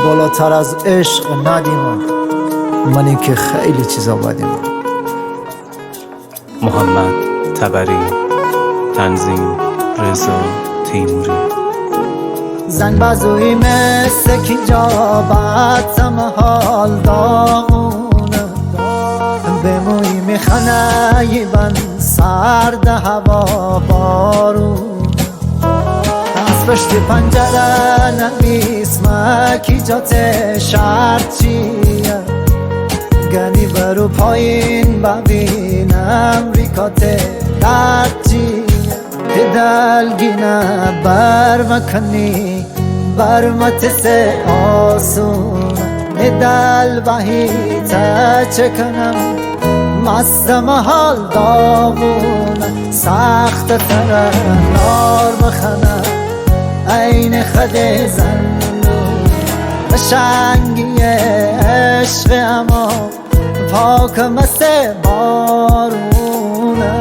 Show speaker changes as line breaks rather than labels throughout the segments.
بالاتر از عشق ندیما، منی که خیلی چیزا بدیما.
محمد تبری، تنظیم رضا تیموری.
زن بزوی مثل کی جا بطم حال داغونه، به موی میخنه بن سرد هوا بارون، از پشت پنجره نویس مکی جات شرط چیه، گنی برو پایین ببینم ریکات درد چیه، دلگینه بر مکنی بر متس آسون، دل بهیت چکنم مست محال داغون، سخت تر نار بخنم این خد زندون، قشنگی عشق اما پاک مست بارونه،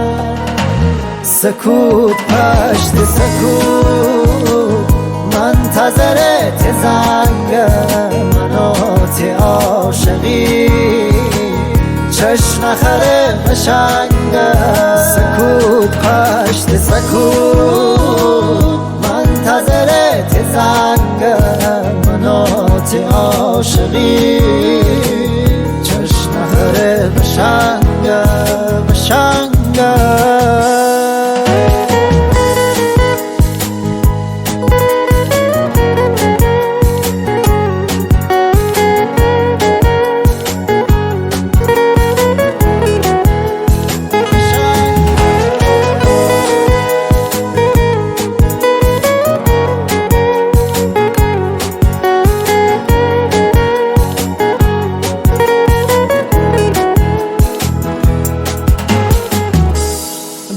سکوت پشت سکوت منتظرت زنگ منات عاشقی، چشم نخره قشنگ، سکوت پشت سکوت منتظرت زنگ منات عاشقی، چشم نخره قشنگ قشنگ.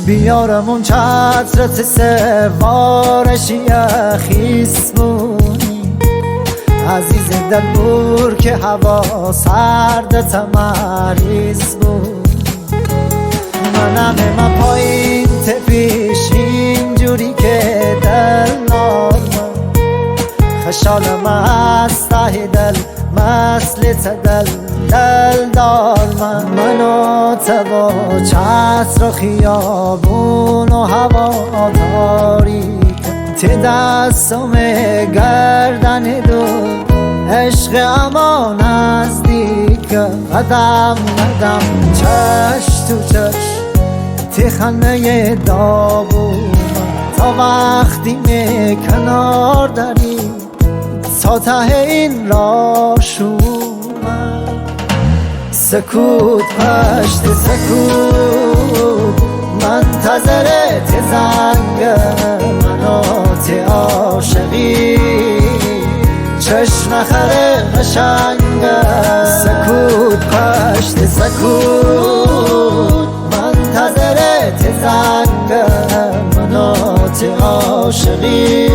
بیارمون چترت سوارشی خیسمونی، عزیز دل بور که هوا سرد تمریز بود، منم من پایین تپیش اینجوری که دل نارم، خشالم از ته دل مسلت دل دار منو تبا چتر و خیابون و هوا تاریک، تی دستم گردن دو عشق اما نزدیک، قدم قدم چش تو چش تی خنه دابون، تا وقتی می کنار داری تا ته این راشون، سکوت پشت سکوت منتظرت زنگ منات عاشقی، چشم نخره قشنگ، سکوت پشت سکوت منتظرت زنگ منات عاشقی.